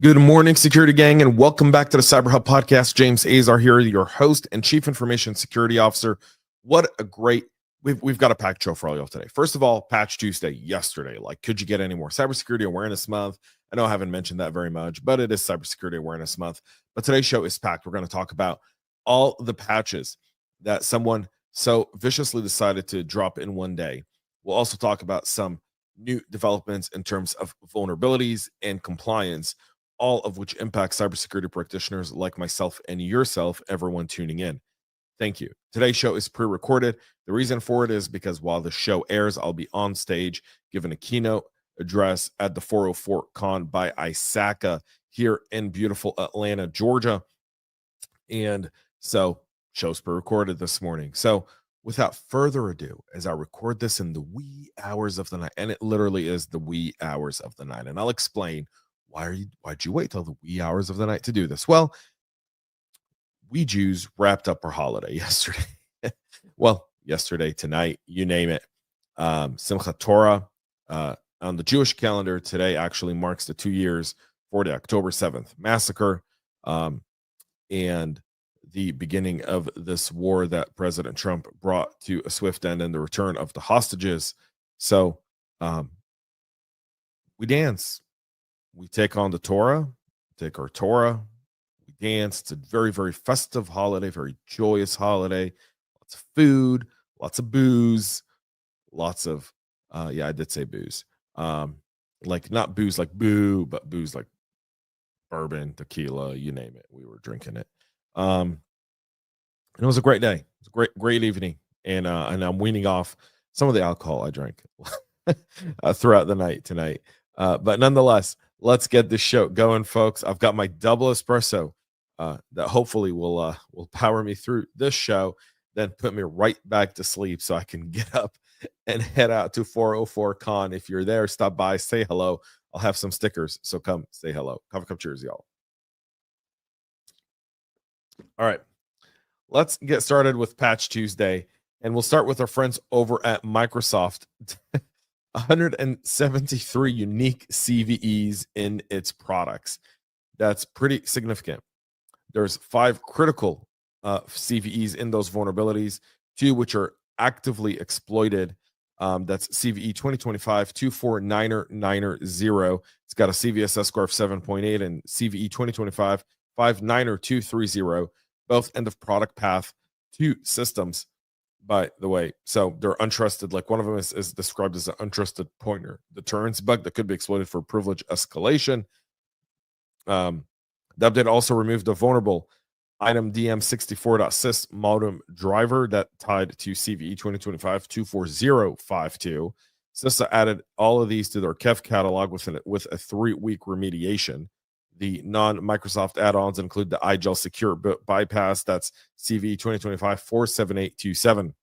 Good morning, security gang, and welcome back to the CyberHub Podcast. James Azar here, your host and Chief Information Security Officer. What a great, we've got a packed show for all y'all today. First of all, Patch Tuesday yesterday. Like, could you get any more? Cybersecurity Awareness Month. I know I haven't mentioned that very much, but it is Cybersecurity Awareness Month. But today's show is packed. We're going to talk about all the patches that someone so viciously decided to drop in one day. We'll also talk about some new developments in terms of vulnerabilities and compliance, all of which impact cybersecurity practitioners like myself and yourself, everyone tuning in. Thank you. Today's show is pre-recorded. The reason for it is because while the show airs, I'll be on stage giving a keynote address at the 404 Con by ISACA here in beautiful Atlanta, Georgia. And so show's pre-recorded this morning. So without further ado, as I record this in the wee hours of the night, and it literally is the wee hours of the night, and I'll explain why'd you wait till the wee hours of the night to do this? Well, we Jews wrapped up our holiday yesterday. Well, yesterday, tonight, you name it. Simchat Torah on the Jewish calendar today actually marks the 2 years for the October 7th massacre and the beginning of this war that President Trump brought to a swift end and the return of the hostages. So we dance. We take on the Torah, take our Torah, we dance. It's a very, very festive holiday, very joyous holiday. Lots of food, lots of booze, lots of, I did say booze. Like not booze like boo, but booze like bourbon, tequila, you name it. We were drinking it. And it was a great day. It was a great evening. And I'm weaning off some of the alcohol I drank throughout the night tonight. But nonetheless, let's get this show going, folks. I've got my double espresso that hopefully will power me through this show, then put me right back to sleep so I can get up and head out to 404 Con. If you're there, stop by, say hello. I'll have some stickers, so come say hello. Cup cheers, y'all. All right, let's get started with Patch Tuesday, and we'll start with our friends over at Microsoft. 173 unique CVEs in its products. That's pretty significant. There's 5 critical CVEs in those vulnerabilities, 2 which are actively exploited. That's CVE 2025-24990. It's got a CVSS score of 7.8, and CVE 2025-59230, both end of product path to systems, by the way. So they're untrusted. Like one of them is described as an untrusted pointer deterrence bug that could be exploited for privilege escalation. The update also removed the vulnerable item DM64.sys modem driver that tied to CVE 2025-24052. CISA added all of these to their KEF catalog with a 3-week remediation. The non-Microsoft add-ons include the iGel Secure Bypass. That's CVE 2025-47827.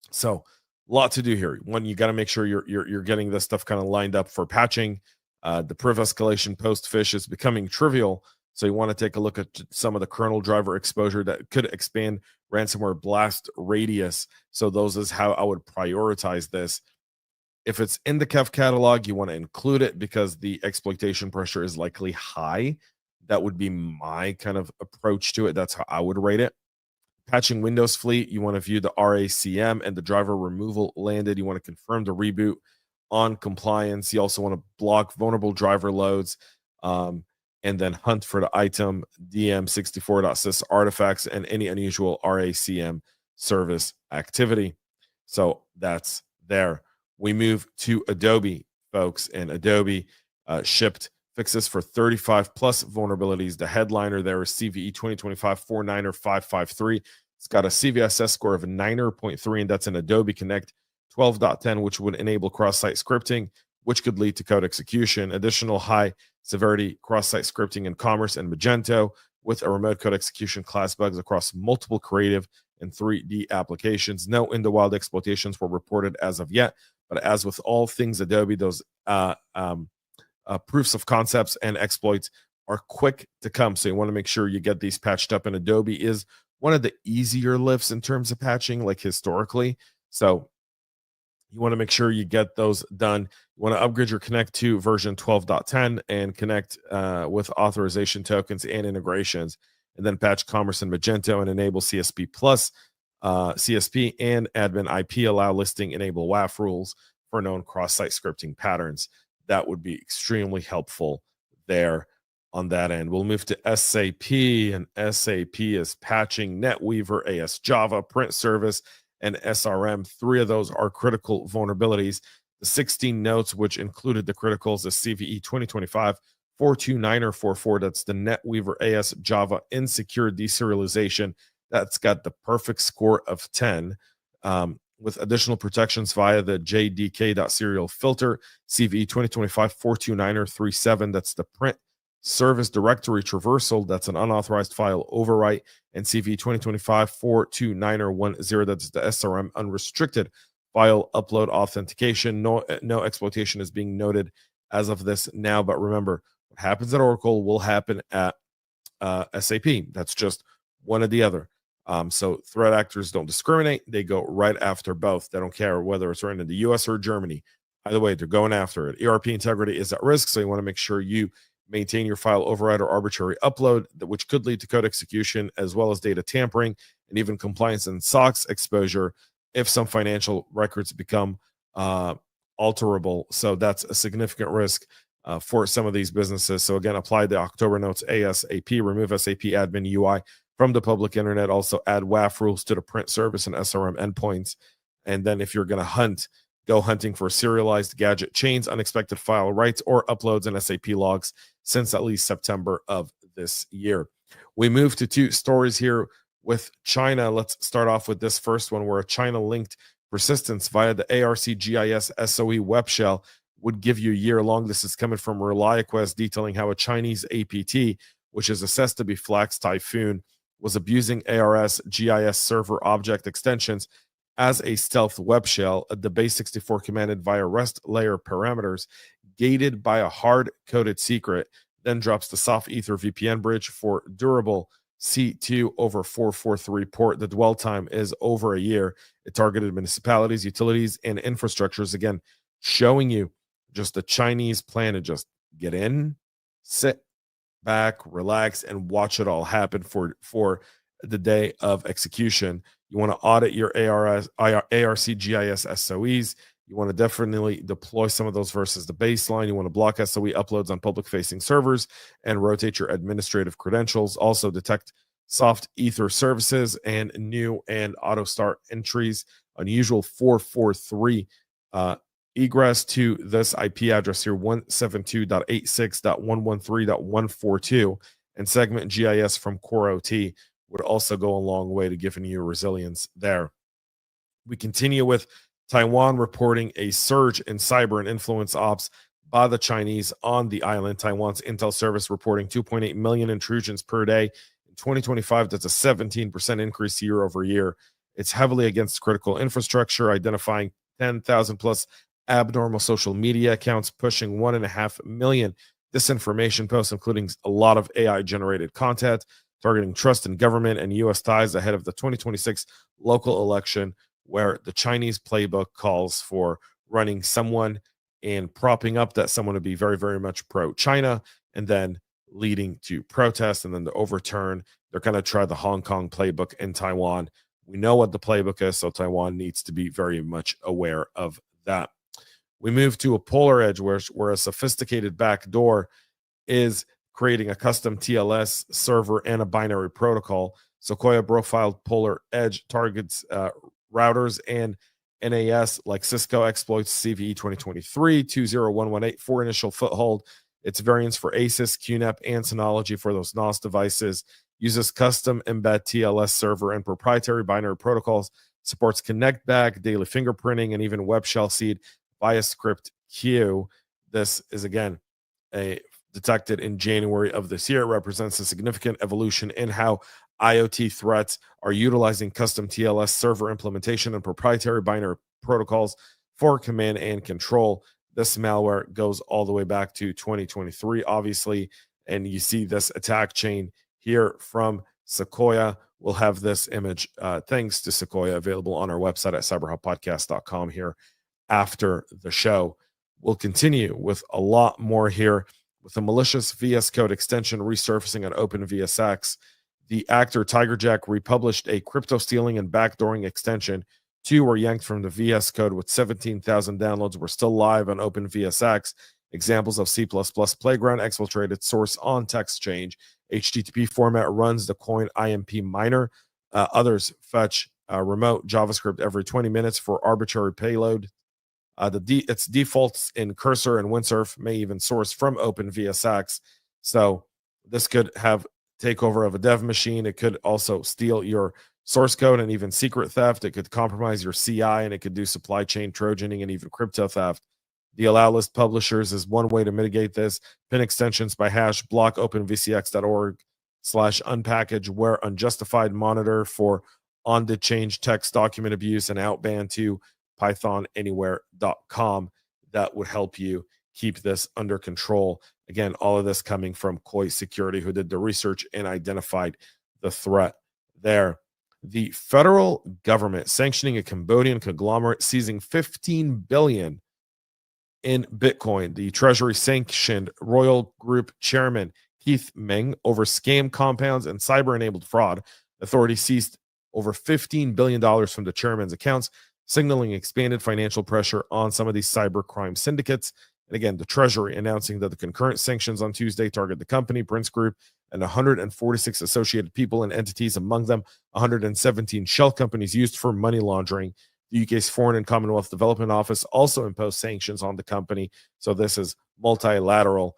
So, a lot to do here. One, you got to make sure you're getting this stuff kind of lined up for patching. The priv escalation post-phish is becoming trivial, so you want to take a look at some of the kernel driver exposure that could expand ransomware blast radius. So those is how I would prioritize this. If it's in the KEF catalog, you want to include it because the exploitation pressure is likely high. That would be my kind of approach to it. That's how I would rate it. Patching Windows Fleet, you want to view the RACM and the driver removal landed. You want to confirm the reboot on compliance. You also want to block vulnerable driver loads and then hunt for the item DM64.sys artifacts and any unusual RACM service activity. So that's there. We move to Adobe, folks, and Adobe shipped fixes for 35 plus vulnerabilities. The headliner there is CVE 2025-49553. It's got a CVSS score of 9.3, and that's an Adobe Connect 12.10, which would enable cross-site scripting, which could lead to code execution. Additional high severity cross-site scripting in Commerce and Magento with a remote code execution class bugs across multiple creative and 3D applications. No in-the-wild exploitations were reported as of yet, but as with all things Adobe, those proofs of concepts and exploits are quick to come. So you want to make sure you get these patched up, and Adobe is one of the easier lifts in terms of patching, like historically. So You want to make sure you get those done. You want to upgrade your Connect to version 12.10 and connect with authorization tokens and integrations, and then patch Commerce and Magento and enable CSP Plus, CSP and admin IP allow listing, enable WAF rules for known cross-site scripting patterns. That would be extremely helpful there on that end. We'll move to SAP, and SAP is patching NetWeaver, AS Java, print service, and SRM. 3 of those are critical vulnerabilities. The 16 notes, which included the criticals, the CVE 2025 42944, that's the NetWeaver AS Java insecure deserialization. That's got the perfect score of 10, with additional protections via the JDK.serial filter, CVE 2025 42937, that's the print service directory traversal, that's an unauthorized file overwrite, and CVE 2025 42910, that's the SRM unrestricted file upload authentication. No exploitation is being noted as of this now, but remember, what happens at Oracle will happen at SAP. That's just one or the other. So threat actors don't discriminate. They go right after both. They don't care whether it's written in the US or Germany. Either way, they're going after it. ERP integrity is at risk, so you want to make sure you maintain your file override or arbitrary upload, which could lead to code execution, as well as data tampering and even compliance and SOX exposure if some financial records become alterable. So that's a significant risk for some of these businesses. So again, apply the October notes ASAP, remove SAP admin UI from the public internet, also add WAF rules to the print service and SRM endpoints. And then if you're going to hunt, go hunting for serialized gadget chains, unexpected file writes, or uploads in SAP logs since at least September of this year. We move to 2 stories here with China. Let's start off with this first one, where a China-linked persistence via the ARCGIS SOE web shell would give you a year long. This is coming from ReliaQuest, detailing how a Chinese APT, which is assessed to be Flax Typhoon, was abusing ARS GIS server object extensions as a stealth web shell. The base64 commanded via REST layer parameters, gated by a hard-coded secret, then drops the soft ether VPN bridge for durable C2 over 443 port. The dwell time is over a year. It targeted municipalities, utilities, and infrastructures. Again, showing you just the Chinese plan to just get in, sit back, relax, and watch it all happen for the day of execution. You want to audit your ARCGIS SOEs. You want to definitely deploy some of those versus the baseline. You want to block SOE uploads on public-facing servers and rotate your administrative credentials. Also detect soft ether services and new and auto start entries. Unusual 443 egress to this IP address here, 172.86.113.142, and segment GIS from Core OT would also go a long way to giving you resilience there. We continue with Taiwan reporting a surge in cyber and influence ops by the Chinese on the island. Taiwan's intel service reporting 2.8 million intrusions per day in 2025. That's a 17% increase year over year. It's heavily against critical infrastructure, identifying 10,000 plus abnormal social media accounts, pushing 1.5 million disinformation posts, including a lot of AI generated content, targeting trust in government and U.S. ties ahead of the 2026 local election, where the Chinese playbook calls for running someone and propping up that someone to be very, very much pro-China, and then leading to protests and then to overturn. They're going to try the Hong Kong playbook in Taiwan. We know what the playbook is, so Taiwan needs to be very much aware of that. We move to a PolarEdge, where a sophisticated backdoor is creating a custom TLS server and a binary protocol. Sequoia profiled PolarEdge targets routers and NAS like Cisco, exploits CVE 2023-20118 for initial foothold. Its variants for ASIS, QNAP, and Synology for those NOS devices. Uses custom embed TLS server and proprietary binary protocols. Supports connect back, daily fingerprinting, and even web shell seed via script queue. This is again detected in January of this year. It represents a significant evolution in how IoT threats are utilizing custom TLS server implementation and proprietary binary protocols for command and control. This malware goes all the way back to 2023, obviously, and you see this attack chain here from Sequoia. We'll have this image, thanks to Sequoia, available on our website at cyberhubpodcast.com here after the show. We'll continue with a lot more here with the malicious VSCode extension resurfacing on OpenVSX. The actor Tiger Jack republished a crypto stealing and backdooring extension. 2 were yanked from the VSCode with 17,000 downloads. Were still live on OpenVSX. Examples of C++ playground exfiltrated source on text change. HTTP format runs the coin IMP miner. Others fetch remote JavaScript every 20 minutes for arbitrary payload. Its defaults in Cursor and Windsurf may even source from OpenVSX. So this could have takeover of a dev machine. It could also steal your source code and even secret theft. It could compromise your CI, and it could do supply chain trojaning and even crypto theft. The allow list publishers is one way to mitigate this. Pin extensions by hash, block openvcx.org/unpackage where unjustified, monitor for on-the-change text document abuse, and outban to pythonanywhere.com. That would help you keep this under control. Again, all of this coming from Koi Security, who did the research and identified the threat there. The federal government sanctioning a Cambodian conglomerate seizing 15 billion in Bitcoin. The Treasury sanctioned Royal Group chairman Keith Meng over scam compounds and cyber-enabled fraud. Authorities seized over $15 billion from the chairman's accounts, signaling expanded financial pressure on some of these cybercrime syndicates. And again, the Treasury announcing that the concurrent sanctions on Tuesday target the company, Prince Group, and 146 associated people and entities, among them 117 shell companies used for money laundering. The UK's Foreign and Commonwealth Development Office also imposed sanctions on the company. So this is multilateral.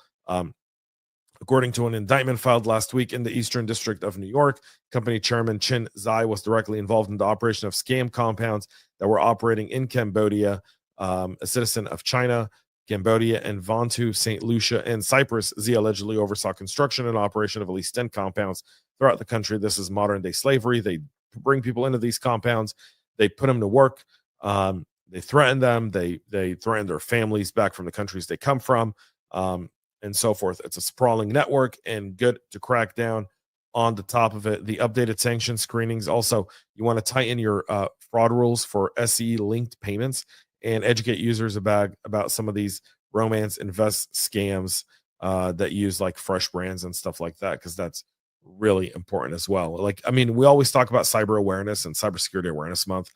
According to an indictment filed last week in the Eastern District of New York, company chairman Chin Zai was directly involved in the operation of scam compounds that were operating in Cambodia, a citizen of China, Cambodia, and Vanuatu, St. Lucia, and Cyprus. Zai allegedly oversaw construction and operation of at least 10 compounds throughout the country. This is modern-day slavery. They bring people into these compounds. They put them to work. They threaten them. They threaten their families back from the countries they come from. And so forth. It's a sprawling network, and good to crack down on the top of it. The updated sanction screenings. Also, you want to tighten your fraud rules for SE linked payments and educate users about some of these romance invest scams that use like fresh brands and stuff like that, because that's really important as well. Like, I mean, we always talk about cyber awareness and cybersecurity awareness month,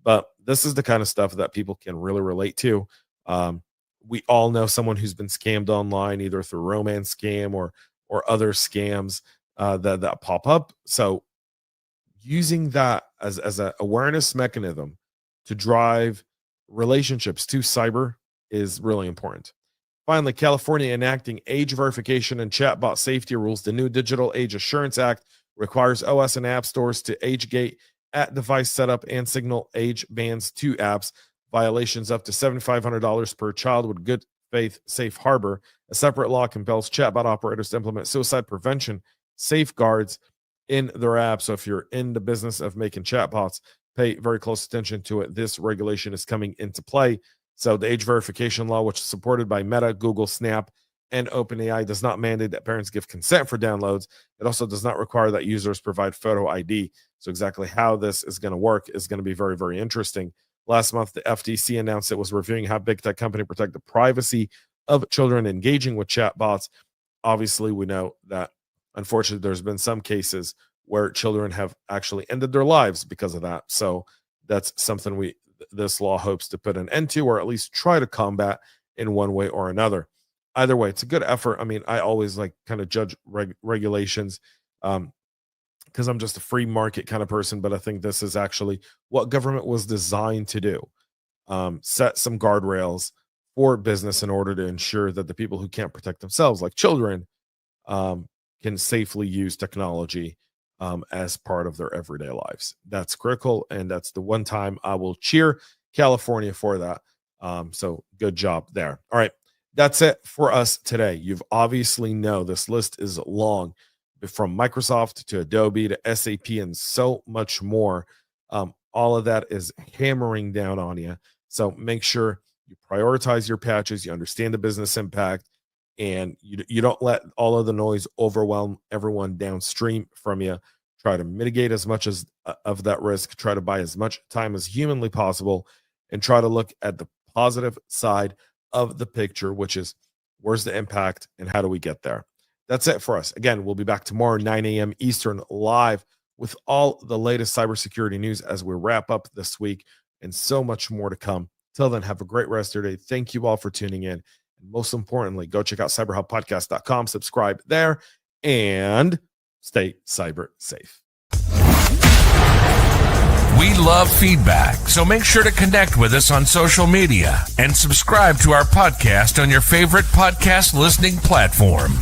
but this is the kind of stuff that people can really relate to. We all know someone who's been scammed online, either through romance scam or other scams that pop up. So using that as an awareness mechanism to drive relationships to cyber is really important. Finally, California enacting age verification and chatbot safety rules. The new Digital Age Assurance Act requires OS and app stores to age gate at device setup and signal age bands to apps. Violations up to $7,500 per child with good faith safe harbor. A separate law compels chatbot operators to implement suicide prevention safeguards in their app. So if you're in the business of making chatbots, pay very close attention to it. This regulation is coming into play. So the age verification law, which is supported by Meta, Google, Snap, and OpenAI, does not mandate that parents give consent for downloads. It also does not require that users provide photo ID. So exactly how this is going to work is going to be very, very interesting. Last month, the FTC announced it was reviewing how big tech company protect the privacy of children engaging with chatbots. Obviously, we know that, unfortunately, there's been some cases where children have actually ended their lives because of that. So that's something this law hopes to put an end to, or at least try to combat in one way or another. Either way, it's a good effort. I mean, I always like kind of judge regulations because I'm just a free market kind of person, but I think this is actually what government was designed to do. Set some guardrails for business in order to ensure that the people who can't protect themselves, like children, can safely use technology as part of their everyday lives. That's critical, and that's the one time I will cheer California for that. So good job there. All right, that's it for us today. You've obviously know this list is long, from Microsoft to Adobe to SAP and so much more. All of that is hammering down on you. So make sure you prioritize your patches, you understand the business impact, and you don't let all of the noise overwhelm everyone downstream from you. Try to mitigate as much of that risk. Try to buy as much time as humanly possible, and try to look at the positive side of the picture, which is where's the impact and how do we get there? That's it for us. Again, we'll be back tomorrow, 9 a.m. Eastern, live with all the latest cybersecurity news as we wrap up this week and so much more to come. Till then, have a great rest of your day. Thank you all for tuning in. And most importantly, go check out cyberhubpodcast.com, subscribe there, and stay cyber safe. We love feedback, so make sure to connect with us on social media and subscribe to our podcast on your favorite podcast listening platform.